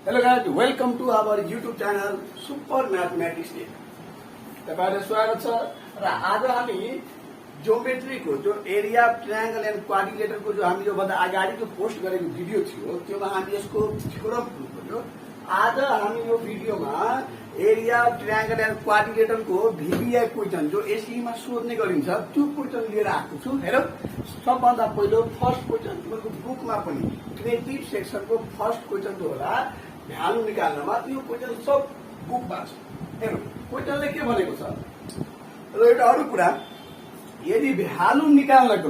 Hello guys, welcome to our YouTube channel Super Mathematics Day. तपाईहरुलाई स्वागत छ र आज हामी ज्योमेट्रीको जो एरिया ट्रायंगल एन्ड क्वाड्रिलेटरको जो हामीले भन्दा अगाडि जो पोस्ट गरेको भिडियो थियो त्योमा हामी यसको थ्योरम प्रुफ गर्यो। आज हामी यो भिडियोमा एरिया ट्रायंगल एन्ड क्वाड्रिलेटरको VBI क्वेशन जो एसई मा सोध्ने गरिन्छ त्यो क्वेशन लिएर आएको छु। हेर सबभन्दा पहिलो फर्स्ट क्वेशन तिम्रो बुकमा पनि क्रिएटिभ सेक्सनको फर्स्ट क्वेशन जो होला भ्यालु निकाल्नमा त्यो क्वेशन सब बुकमा छ। हेर क्वेशनले के भनेको छ र एउटा अरु कुरा यदि भ्यालु निकाल्नको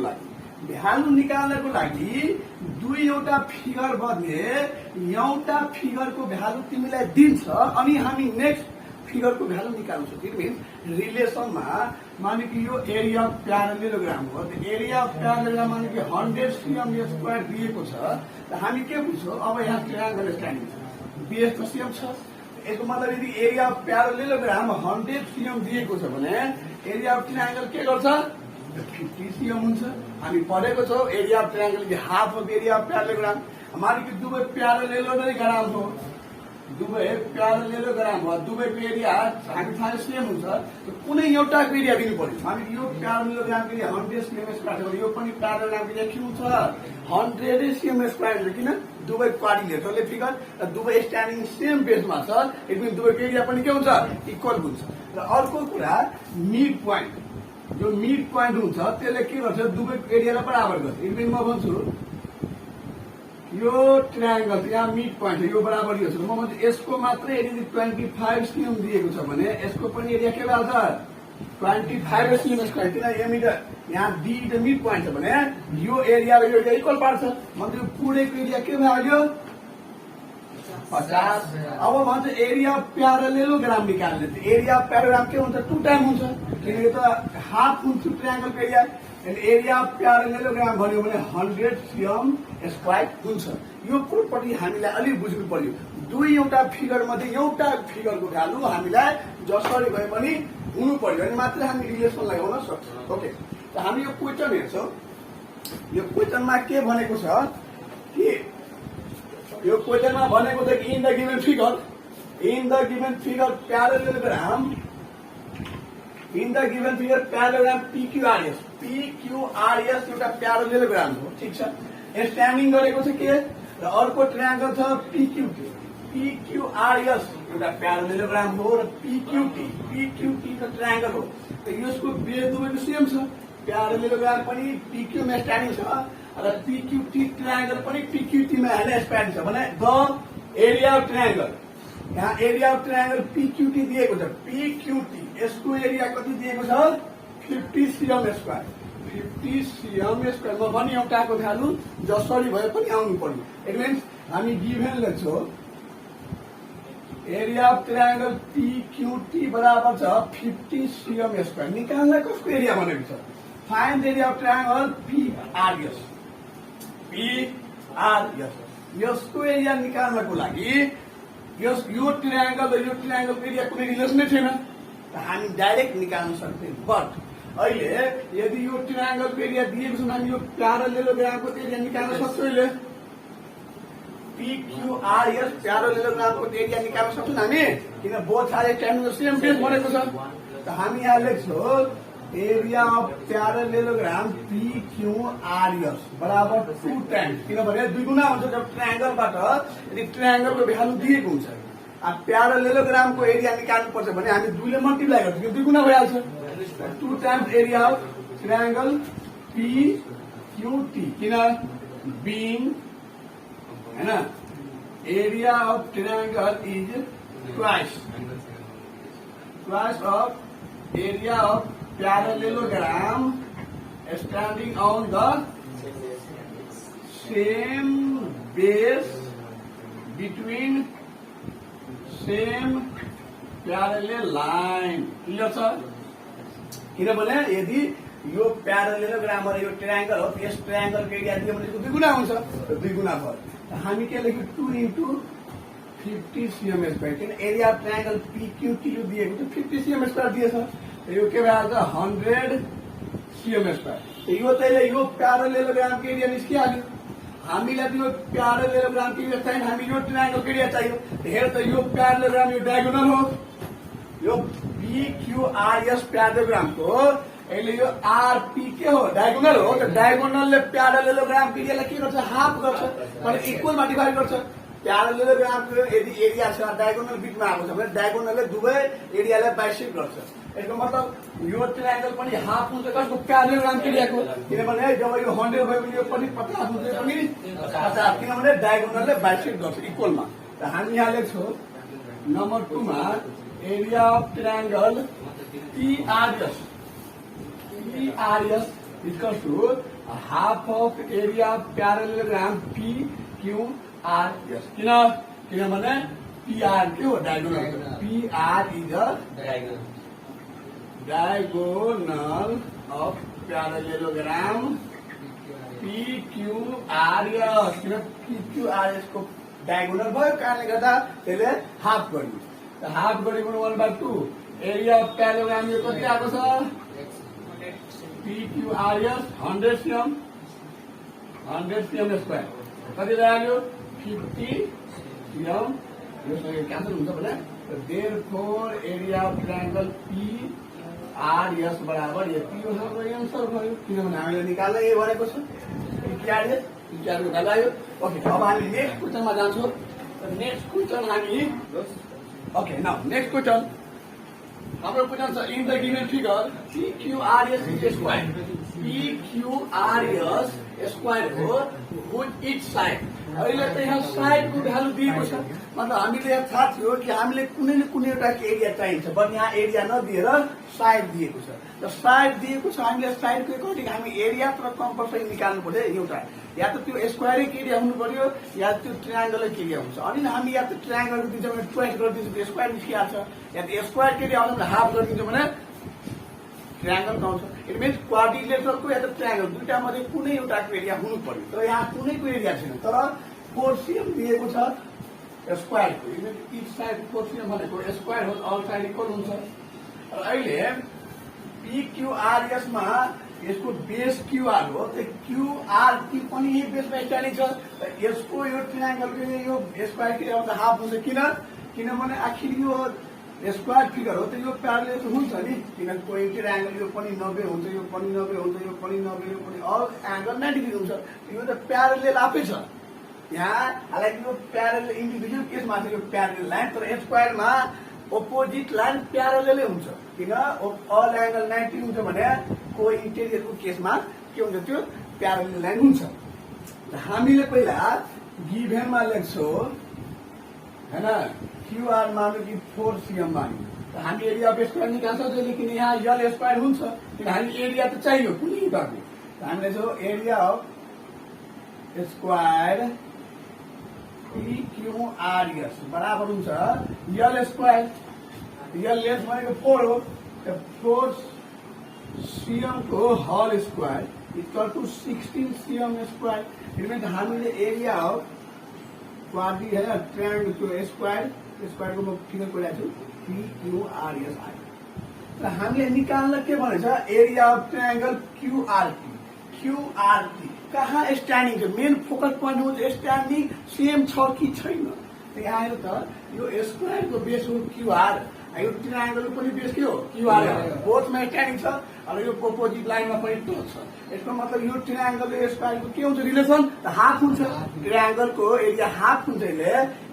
लागि दुईवटा फिगर मध्ये एउटा फिगरको भ्यालु तिमीलाई दिन्छ अनि हामी नेक्स्ट फिगरको भ्यालु निकाल्नु छ। इट मीन्स रिलेसनमा माने कि यो एरिया अफ प्यारालेलोग्राम हो। त्यो एरिया अफ प्यारालेलोग्राम माने कि 100 cm स्क्वायर दिएको छ। त हामी के बुझ्छौं अब यहाँ ट्रायंगल स्ट्यान्डिङ छ, बेस त सेम छ। यसको मतलब यदि एरिया अफ प्यारालेलोग्राम 100 cm दिएको छ भने एरिया अफ ट्रायंगल के गर्छ 50 cm हुन्छ। हामी पढेको छौं area of triangle is half of area of parallelogram. हमारे कि दुवै प्यारालेलोग्राम हो, दुवै प्यारालेलोग्राम हो, दुवैको एरिया हामी थाहा सेम हुन्छ। कुनै एउटाको एरिया दिनु पर्यो। हामी यो प्यारालेलोग्रामको एरिया 100 cm स्क्वायर छ, यो पनि प्यारालेलोग्रामको एरिया के हुन्छ 100 cm स्क्वायर छ। किन दुवै क्वाड्रिलेटरले फिगर र दुवै स्ट्यान्डिङ सेम बेसमा छ। एकदम दुवैको एरिया पनि के हुन्छ इक्वल हुन्छ। र अर्को कुरा मिड पोइन्ट, जो मिड पोइन्ट हुन्छ त्यसले के गर्छ दुवैको एरियालाई बराबर गर्छ। एकदम म भन्छु यो ट्रायंगल यहाँ मिड पोइन्ट हो, यो बराबर यो छ। म भन्छु यसको मात्रै यदि 25 cm दिएको छ भने यसको पनि एरिया के भइहाल्छ 25 cm स्क्वायर। किन यहाँ डी द मिड पोइन्ट छ भने यो एरिया र यो एरिया इक्वल पार्छ। मतलब पुरैको एरिया के भयो 50। अब भन्छ एरिया प्यारालेलोग्राम निकाल्ने। एरिया प्यारालेलोग्राम के हुन्छ 2 टाइम हुन्छ किनकि त हाफ हुन्छ ट्रायंगलको एरिया। एरिया प्यारालेलोग्राम भन्यो भने 100 cm स्क्वायर हुन्छ। यो प्रपर्टी हामीलाई अलि बुझ्नु पर्यो। दुईवटा फिगर मध्ये एउटा फिगरको भ्यालु हामीलाई जसरी भए पनि हुनु पर्यो अनि मात्र हामी रिलेसन लगाउन सक्छौं। ओके, त हामी यो क्वेशन हेर्छौं। यो क्वेशनमा के भनेको छ कि यो क्वेशनमा भनेको छ कि in the given figure parallelogram PQRS एउटा प्यारालेलोग्राम हो। ठीक छ, स्ट्यान्डिङ गरेको छ के र अर्को ट्रायंगल छ PQRS एउटा प्यारालेलोग्राम हो र PQT त ट्रायंगल हो। त यसको बेस दुवैको सेम छ। प्यारालेलोग्राम पनि PQ मा स्ट्यान्डिङ छ र PQT ट्रायंगल पनि PQT मा स्ट्यान्डिङ छ भने द एरिया अफ ट्रायंगल यहाँ एरिया अफ ट्रायंगल PQT दिएको छ। PQT यसको एरिया कति दिएको छ 50 cm स्क्वायर। 50 cm स्क्वायर म भने एउटाको भ्यालु जसरी भए पनि आउनु पर्यो। इट मिन्स हामी गिभन लेख्छौं एरिया अफ ट्रायंगल PQT बराबर छ 50 cm स्क्वायर। निकाल्न कसको एरिया भनेको छ find area of triangle PRS। यसको एरिया निकाल्नको लागि यो ट्रायंगल र यो ट्रायंगलको एरिया कुनै रिलेसनै थिएन त हामी डाइरेक्ट निकाल्न सक्थ्यौं। बट अहिले यदि यो ट्रायंगलको एरिया दिएको छ भने हामी यो प्यारालेलोग्रामको एरिया निकाल्न सक्छौं। अहिले PQRS प्यारालेलोग्रामको एरिया निकाल्न सक्छौं हामी किन both are triangle same base भनेको छ। त हामी यहाँ लेख्छौं एरिया अफ प्यारालेलोग्राम PQRS बराबर 2 टाइम्स। किनभने दुई गुना हुन्छ जब ट्रायंगलबाट यदि ट्रायंगलको भ्यालु दिएको हुन्छ। अब प्यारालेलोग्रामको एरिया निकाल्नु पर्छ भने हामी 2 ले मल्टिप्लाई गर्छौं, दुई गुना भइहाल्छ। 2 times area of triangle PQT किन बीइङ हैन area of triangle is twice of area of parallelogram standing on the same base between same parallel line। Clear छ? किनभने यदि यो प्यारालेलोग्राम र यो ट्रायंगल हो यस ट्रायंगलको एरिया दियो भने दुई गुना हुन्छ, दुई गुना भयो। हामी के लेख्यौं 2 into 50 cm स्क्वायर। किन एरिया अफ ट्रायंगल PQT यो दिएको छ 50 cm स्क्वायर दिएछ। यो के भइहाल्छ 100 cm स्क्वायर। यो तैले यो प्यारालेलोग्रामको एरिया निस्किहाल्यो। हामीलाई त यो प्यारेललोग्राम के चाहियो, हामी यो ट्रायंगल के चाहियो। हेर त यो प्यारेललोग्राम यो डायगोनल हो, यो PQRS प्यारेललोग्रामको अहिले यो RP के हो, डायगोनल हो। त डायगोनलले प्यारेललोग्राम पिरियडलाई के गर्छ, हाफ गर्छ, भने इक्वलमा डिभाइड गर्छ। प्यारेललोग्रामको यदि एरिया छ डायगोनल बिचमा आएको छ भने डायगोनलले दुवै एरियालाई बाइसेक्ट गर्छ। यसको मतलब यो ट्रायंगल पनि हाफ हुन्छ कसको, प्यारेललोग्राम एरियाको। किनभने जब यो 100 भयो भने यो पनि 50 हुन्छ, यो पनि 50, किनभने डायगोनलले बाइसेक्ट गर्छ इक्वलमा। त हामी यहाँ लेख्छौँ नम्बर 2 मा area of triangle PRS equals to half of area of parallelogram PQRS। किनभने PR के हो, diagonal. PR is a diagonal of parallelogram PQRS। PQRS को डायगोनल भयो, कारणले गर्दा त्यसले हाफ गर्नु। त हाफ गरेको 1/2 एरिया अफ प्यारेललोग्राम यो कति आएको छ, PQRS 100 cm स्क्वायर कति लाग्यो, 50 cm। यो क्यान्सल हुन्छ भने therefore area of triangle PRS बराबर यति हो। हाम्रो एन्सर भयो, किनभने हामीले निकाल्न यही भनेको छ, PQRS निकाल्यो। ओके, अब हामी नेक्स्ट क्वेसनमा जान्छौँ। नेक्स्ट क्वेसन हामी ओके नाउ नेक्स्ट क्वेसन हाम्रो क्वेसन छ in the given figure PQRS is square. PQRS square हो विथ इच साइड। अहिले त यहाँ साइडको भ्यालु दिएको छ, मतलब हामीले यहाँ थाहा थियो कि हामीले कुनै न कुनै एउटा एरिया चाहिन्छ, बट यहाँ एरिया नदिएर साइड दिएको छ। र साइड दिएको छ, हामीले साइडको अकर्डिङ हामी एरिया तर कम्पलसरी निकाल्नु पर्यो एउटा, या त त्यो स्क्वायरको एरिया हुनु पर्यो या त्यो ट्रायंगलको एरिया हुन्छ। अनि हामी या त ट्रायंगलको दिन्छौँ भने ट्वाइस गरिदिन्छौँ त्यो स्क्वायर निस्किहाल्छ, या त स्क्वायरको एरिया आउँछ भने हाफ गरिदिन्छौँ भने ट्रायंगल पाउँछ। इट मिन्स क्वाड्रिलेटरलको या त ट्रायंगल दुईटा मध्ये कुनै एउटाको एरिया हुनु पर्यो। तर यहाँ कुनैको एरिया छैन, तर 4 cm दिएको छ स्क्वायरको। इच साइड 4 cm भनेको स्क्वायर हो, अल साइड इक्वल हुन्छ। र अहिले PQRS मा यसको बेस QR हो, त QRT पनि यही बेसमा स्ट्यान्डिङ छ। यसको यो ट्रायंगलको यो स्क्वायरको एरिया त हाफ हुन्छ। किनभने आखिर यो स्क्वायर फिगर हो, त यो प्यारेलल हुन्छ नि, किनभने कोही ट्रायंगल यो पनि 90 हुन्छ, यो पनि 90 हुन्छ, यो पनि 90, यो पनि अल एंगल 90 डिग्री हुन्छ। यो त प्यारेलल आफै छ। यहाँ हालाकि यो प्यारेलल इन्डिभिजुअल केसमा छ यो प्यारेलल लाइन, तर स्क्वायरमा अपोजिट लाइन प्यारेललै हुन्छ। किन अल एंगल 90 हुन्छ भने को इन्टेरियरको केसमा के हुन्छ, त्यो प्यारेलल लाइन हुन्छ। हामीले पहिला गिभेनमा लेख्छौँ हैन, QR मान्यो कि 4 cm मान्यो, त हामी एरिया अफ स्क्वायर निकाल्न सक्छौँ। लेकिन यहाँ यल स्क्वायर हुन्छ, किन हामी एरिया त चाहियो कुनै गर्नु। हामीले लेख्छौँ एरिया अफ स्क्वायर PQRS बराबर हुन्छ यल स्क्वायर। यल लेन्थ भनेको 4 हो, 4 cm को whole square equal to 16 cm स्क्वायर। इट हामीले एरिया अफ क्वाड्री है ट्रायंगल को स्क्वायर को म फिगर गरिरहेको छु PQRS आयो। र हामीले निकाल्न के भनेछ, एरिया अफ ट्रायंगल QRT कहाँ स्ट्यान्डिङ छ, मेन फोकस पोइन्ट हो स्ट्यान्डिङ सेम छ कि छैन। यहाँ हेर त यो स्क्वायरको बेस हो QR, यो ट्रायंगल पनि बेस के हो QR, बोथमा स्ट्यान्डिङ छ। अब यो अपोजिट लाइनमा पनि टच छ। यसको मतलब यो ट्रायंगल र स्क्वायरको के हुन्छ रिलेसन, त हाफ हुन्छ। ट्रायंगलको एरिया हाफ हुन्छ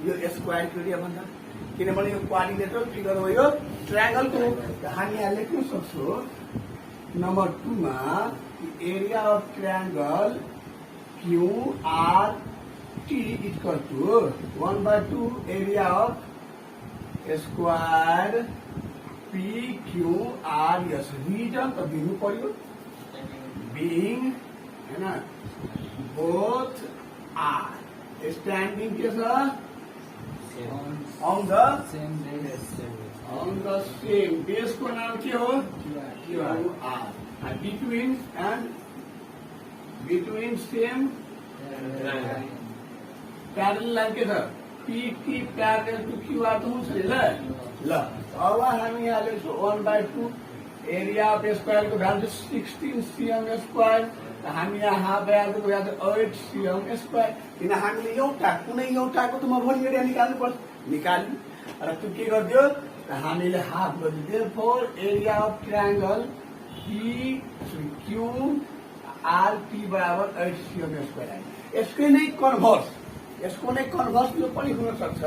यो स्क्वायरको एरिया भन्दा, किनभने यो क्वाड्रिलेटरल फिगर हो यो ट्रायंगलको। हामी यहाँ लेख्न सक्छौँ नम्बर 2 मा area of triangle QRT equal to 1/2 area of square PQRS। Reason त दिनु पर्यो, बीइङ हैन बोथ आर स्ट्यान्डिङ के छ on the same base को नाम के हो QR। between same parallel line के छ PT parallel to QR त हुन्छ ल। अब हामी यहाँ लेख्छौँ 1/2 एरिया अफ स्क्वायर को भ्यालु 16 cm स्क्वायर हामी यहाँ हाफ भइहाल्छ 8 सिएम स्क्वायर किन हामीले एउटा कुनै एउटाको त म भोलि एरिया निकाल्नु पर्छ निकाल्नु र त्यो के गरिदियो हामीले हाफ गरिदियो four area of triangle Q RP बराबर 8 सिएम स्क्वायर आयो यसको नै कन्भर्स यो पनि हुन सक्छ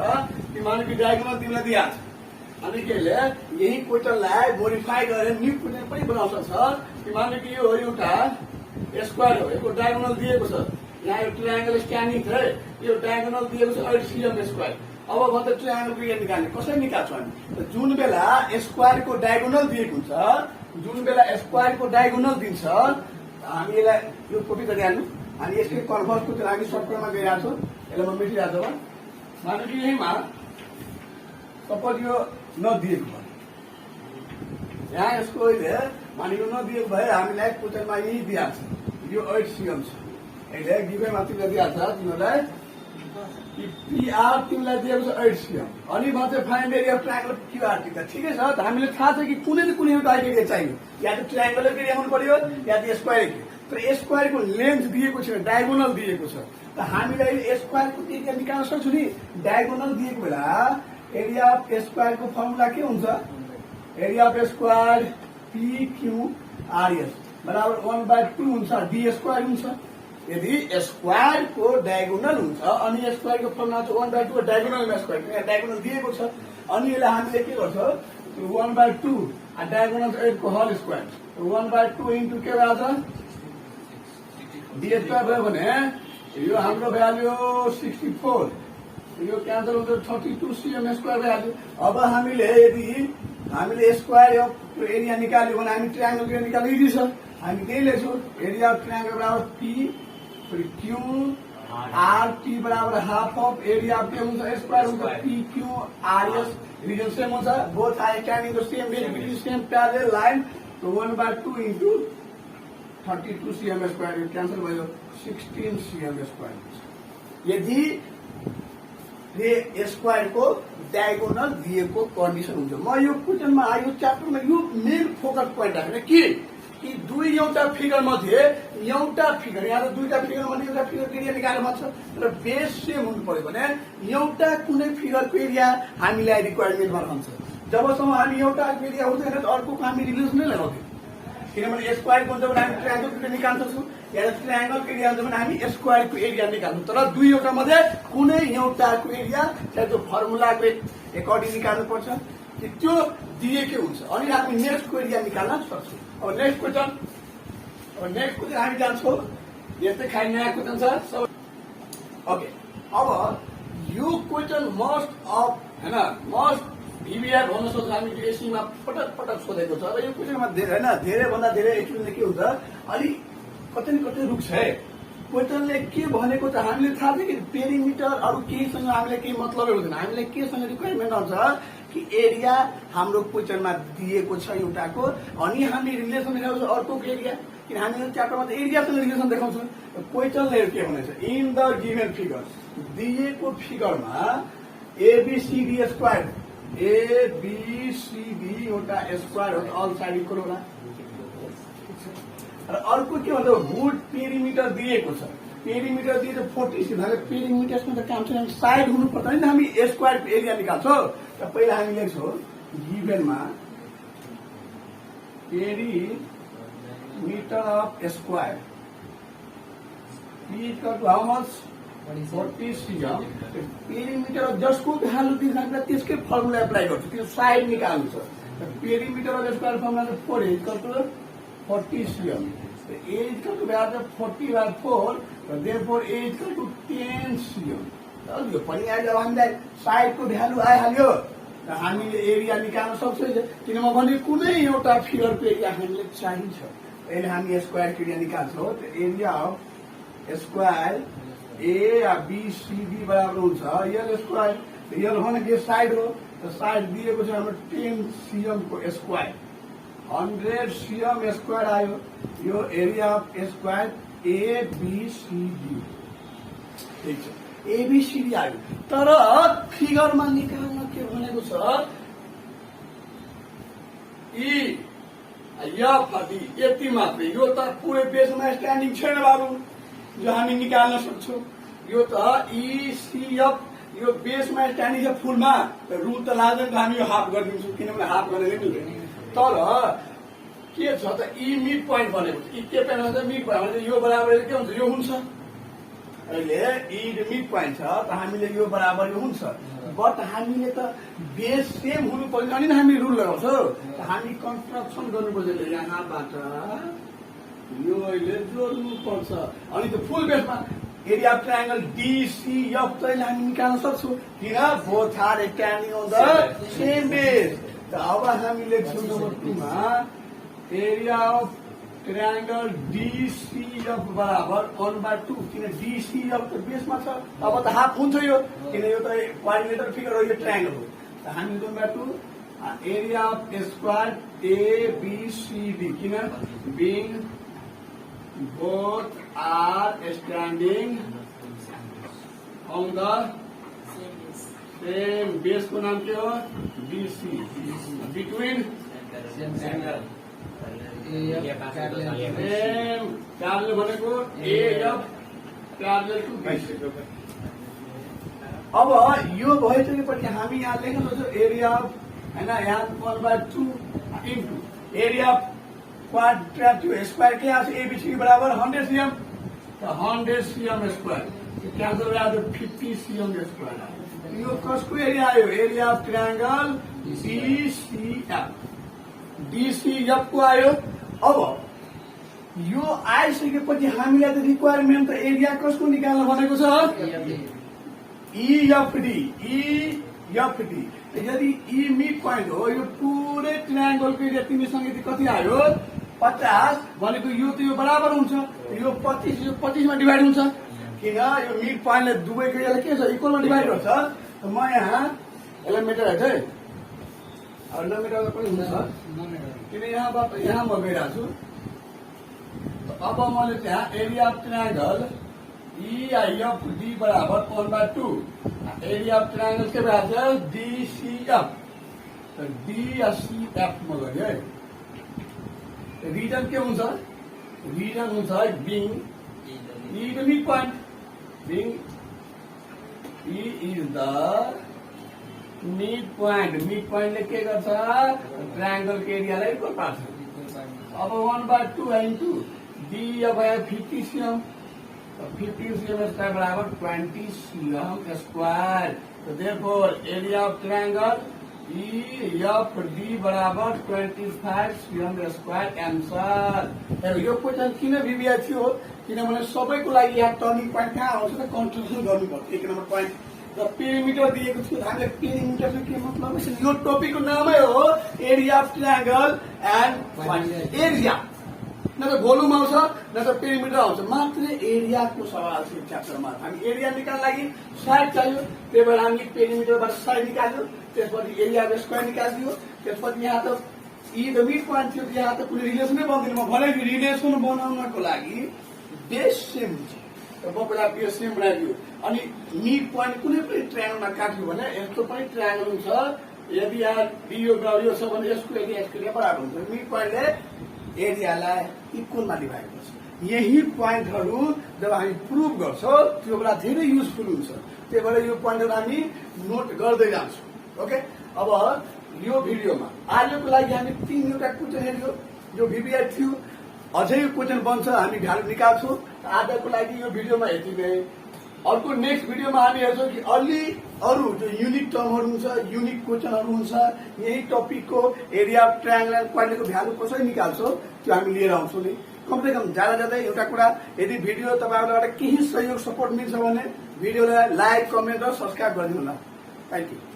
कि मानौ कि डायगोनल तिमीलाई दिइहाल्छ अनि केले यही क्वेसनलाई मोडिफाई गरेर न्यू क्वेसन पनि बनाउन सक्छ कि मानौ कि यो एउटा स्क्वायर हो यसको डायगोनल दिएको छ यहाँ यो ट्रायंगल स्ट्यान्डिङ छ यो डायगोनल दिएको छ 8 सिएम स्क्वायर अब भन्छ ट्रायंगलको एरिया निकाल्ने कसरी निकाल्छौँ हामी जुन बेला स्क्वायरको डायगोनल दिएको हुन्छ जुन बेला स्क्वायरको डायगोनल दिन्छ हामी यसलाई यो कपी गरिहाल्नु अनि यसको कन्भर्सको चाहिँ हामी सर्कलमा गइरहेको छौँ यसलाई म मेटिरहेको छु मानौ कि यहीमा सपोज यो नदिएको भयो यहाँ यसको अहिले माने यो नदिएको भए हामीलाई क्वेसनमा यही दिइहाल्छ यो 8 सिएम छ अहिले गिभेनमा तिमीलाई दिइहाल्छ तिमीलाई पीआर तिमीलाई दिएको छ 8 सिएम अनि भन्छ find area of triangle QRT त ठिकै छ त हामीले थाहा छ कि कुनै न कुनै एउटा एरिया चाहियो या त ट्रायंगलको एरिया हुनु पर्यो या त स्क्वायरको तर स्क्वायरको लेन्थ दिएको छैन डायगोनल दिएको छ त हामीले स्क्वायरको एरिया निकाल्न सक्छौँ नि डायगोनल दिएको बेला एरिया अफ स्क्वायरको फर्मुला के हुन्छ area of square P Q RS बराबर 1/2 हुन्छ डी स्क्वायर हुन्छ यदि स्क्वायरको डायगोनल हुन्छ अनि स्क्वायरको फर्मुला चाहिँ 1/2 डायगोनलमा स्क्वायर यहाँ डायगोनल दिएको छ अनि यसलाई हामीले के गर्छौँ 1/2 डायगोनल 8 को होल स्क्वायर 1/2 इन्टु के भन्छ डी स्क्वायर भयो भने यो हाम्रो भ्याल्यु 64 यो क्यान्सल हुन्छ 32 सिएम स्क्वायर भइहाल्यो अब हामीले यदि हामीले स्क्वायर एरिया निकाल्यो भने हामी ट्रायंगल एरिया निकाल्नु इजी छ हामी त्यही लेख्छौँ एरिया अफ ट्रायंगल बराबर पी क्यू आरटी बराबर हाफ अफ एरिया अफ के हुन्छ स्क्वायर हुन्छ P Q RS reason same हुन्छ both are standing the same variable same parallel line 1/2 into 32 cm square cancel भयो 16 सिएम स्क्वायर यदि स्क्वायरको diagonal दिएको condition हुन्छ म यो क्वेसनमा यो च्याप्टरमा यो मेन फोकस पोइन्ट राखेर के कि दुई एउटा फिगर मध्ये एउटा फिगर यहाँ त दुईटा फिगर मध्ये एउटा फिगर एरिया निकाल्नु भन्छ तर बेस सेम हुनु पर्यो भने एउटा कुनै फिगरको एरिया हामीलाई रिक्वायरमेन्टमा रहन्छ जबसम्म हामी एउटा एरिया हुँदैन त अर्कोको हामी रिलेसन नै लगाउँदैनौँ किनभने स्क्वायरको हुन्छ भने हामी ट्रायंगलको एरिया निकाल्न सक्छौँ या ट्रायंगलको एरिया हुन्छ भने हामी स्क्वायरको एरिया निकाल्छौँ तर दुईवटा मध्ये कुनै एउटाको एरिया चाहे त्यो फर्मुलाको एकर्डिङ निकाल्नुपर्छ कि त्यो दिएकै हुन्छ अनि हामी नेक्स्टको एरिया निकाल्न सक्छौँ अब नेक्स्ट क्वेसन हामी जान्छौँ यस्तै खाइ नयाँ क्वेसन छ ओके अब यो क्वेसन मस्ट अफ होइन मस्ट भिभिआर भन्न सक्छ हामी एसीमा पटक पटक सोधेको छ र यो क्वेसनमा होइन धेरैभन्दा धेरै स्टुडेन्टले के हुन्छ अलिक कतै न कतै रुक्छ है क्वेसनले के भनेको छ हामीले थाहा छ कि पेरिमिटर अरू केहीसँग हामीले केही मतलबै हुँदैन हामीले केसँग रिक्वायरमेन्ट आउँछ कि एरिया हाम्रो क्वेसनमा दिएको छ एउटाको अनि हामी रिलेसन देखाउँछौँ अर्कोको एरिया किन हामी च्याप्टरमा त एरियासँग रिलेसन देखाउँछौँ क्वेसनले के भनेछ इन द गिभन फिगर दिएको फिगरमा एबीसीडी स्क्वायर एबीसीडी एउटा स्क्वायर हो अल साइड इक्वल होला र अर्को के भन्छ वुड पेरिमिटर दिएको छ पेरिमिटर दिएको 40 भने पेरिमिटरमा त काम छैन साइड हुनु पर्छ नि हामी स्क्वायर एरिया निकाल्छौँ र पहिला हामी लेख्छौँ गिभनमा perimeter of square equal to how much 40 cm perimeter of जसको भ्यालु दिन्छ हामीलाई त्यसकै फर्मुला एप्लाई गर्छ त्यो साइड निकाल्नु छ perimeter of square formula 4 equal to 40 cm A is equal to value of 40/4 therefore A is equal to 10 CM यो पनि आइज हामीलाई साइडको भ्यालु आइहाल्यो र हामीले एरिया निकाल्न सक्छौँ किनभने भने कुनै एउटा फिगरको एरिया हामीले चाहिन्छ अहिले हामी स्क्वायरको एरिया निकाल्छौँ त area of square A yeah BCD बराबर हुन्छ यल स्क्वायर यल भनेको साइड हो र साइड दिएको छ हाम्रो 10 सिएम को स्क्वायर 100 सिएम स्क्वायर आयो यो एरिया अफ स्क्वायर एबीसीडी ठीक छ एबीसीडी आयो तर फिगरमा निकाल्न के भनेको छ ई यफडी यति मात्रै। यो त पुरै बेसमा स्ट्यान्डिङ छैन बाबु जो हामी निकाल्न सक्छौँ। यो त इसिएफ यो बेसमा स्ट्यान्डिङ छ फुलमा, रुल त लाग्दैन हामी यो हाफ गरिदिन्छौँ किनभने हाफ गरेर मिल्दैन। तर के छ त इ मिड पोइन्ट भनेको छ, इ के पेन मिड पोइन्ट भने यो बराबर के हुन्छ, यो हुन्छ। अहिले इ मिड पोइन्ट छ त हामीले यो बराबर यो हुन्छ। बट हामीले त बेस सेम हुनु पर्छ अनि हामी रुल लगाउँछौँ। हामी कन्स्ट्रक्सन गर्नुपर्छ, यहाँबाट यो अहिले जोड्नु पर्छ अनि त्यो फुल बेसमा एरिया अफ ट्रायंगल DCF चाहिँ हामी निकाल्न सक्छौँ किन both are standing on the same base. त अब हामी लेख्छौँ नम्बर 2 मा एरिया अफ ट्रायंगल DCF बराबर 1/2 किन DCF त बेसमा छ। अब त हाफ हुन्छ यो किन यो त कोअर्डिनेटर फिगर हो, यो ट्रायंगल हो। त हामी 1/2 एरिया अफ स्क्वायर ABCD किन being both are standing on the same base को नाम क्या हो BC between same parallel भनेको AF parallel to BC। अब यो भइसकेपछि हामी यहाँ लेख्न सक्छौँ एरिया अफ हैन यहाँ 1/2 into area of quadratic square के यहाँ से ABCD बराबर 100 cm, तो 100 cm स्क्वायर कैंसिल हो जाए 50 cm स्क्वायर। यो कसको एरिया आयो, एरिया अफ ट्रायंगल DCF को आयो। अब यो आइसकेपछि हामीलाई त रिक्वायरमेन्ट त एरिया कसको निकाल्न भनेको छ EFD। यदि इ मिड पोइन्ट हो यो पुरै ट्रायंगलको एरिया तिमीसँग कति आयो 50 भनेको यो त यो बराबर हुन्छ, यो 25 यो 25 मा डिभाइड हुन्छ किन यो मिड पोइन्टले दुवैको यसलाई के छ इक्वलमा डिभाइड गर्छ। त म यहाँ यसलाई मेटाइरहेको छु है, अब नमेटाउँदा पनि हुन्छ किन यहाँ म गइरहेको छु। अब मैले त्यहाँ एरिया अफ ट्रायंगल EIFD बराबर 1/2 एरिया अफ ट्रायंगल के बराबर DCF तो DCF म गरे है। रीजन के हुन्छ, रीजन हुन्छ being E the mid point, being E is the mid पोइन्टले के गर्छ ट्रायंगल के एरियालाई इक्वल पार्छ। अब 1/2 इन्टु D अब 50 cm, 50 cm स्क्वायर बराबर 20 cm स्क्वायर। तो therefore area of triangle EFD बराबर 25 cm स्क्वायर आन्सर। यो क्वेशन किन भिबिया थियो किनभने सबैको लागि यहाँ टर्निङ पोइन्ट कहाँ आउँछ त कन्स्ट्रक्सन गर्नुपर्छ। 1 नम्बर पोइन्ट र पेरिमिटर दिएको थियो, हामीले पेरिमिटर चाहिँ के मतलब यो टपिकको नामै हो area of triangle and area. न त भोल्युम आउँछ न त पेरिमिटर आउँछ, मात्र एरियाको सवाल छ च्याप्टरमा। हामी एरिया निकाल्न लागि साइड चाहियो, त्यही भएर हामी पेरिमिटरबाट साइड निकाल्यो, त्यसपछि एरियाको स्क्वायर निकालिदियो। त्यसपछि यहाँ त इ द मिड पोइन्ट थियो, यहाँ त कुनै रिलेसनै बन्दैन। म भने रिलेसन बनाउनको लागि बेस सेम हुन्छ र म पहिला बेस सेम बनाइदियो अनि मिड पोइन्ट कुनै पनि ट्रायंगलमा काट्यो भने यस्तो पनि ट्रायंगल हुन्छ। यदि यहाँ यो छ भने यसको एरिया बराबर हुन्छ। मिड पोइन्टले एरियालाई इक्वलमा डिभाइड गर्छ। यही पोइन्टहरू जब हामी प्रुभ गर्छौँ त्यो बेला धेरै युजफुल हुन्छ, त्यही भएर यो पोइन्टहरू हामी नोट गर्दै जान्छौँ। ओके, अब यो भिडियोमा आजको लागि हामी 3वटा क्वेशन हेर्यो, जो भिबिआई थियो। अझै यो क्वेशन बन्छ, हामी भ्यालु निकाल्छौँ। आजको लागि यो भिडियोमा यति नै। अर्को नेक्स्ट भिडियोमा हामी हेर्छौँ कि अलि अरू जो युनिक टर्महरू हुन्छ, युनिक क्वेशनहरू हुन्छ, यही टपिकको एरिया अफ ट्रायंगल एन्ड क्वाड्रेटिकको भ्यालु कसरी निकाल्छौँ त्यो हामी लिएर आउँछौँ नि। कमसेकम जाँदा एउटा कुरा, यदि भिडियो तपाईँहरूबाट केही सहयोग सपोर्ट मिल्छ भने भिडियोलाई लाइक, कमेन्ट र सब्सक्राइब गरिदिनु होला। Thank you.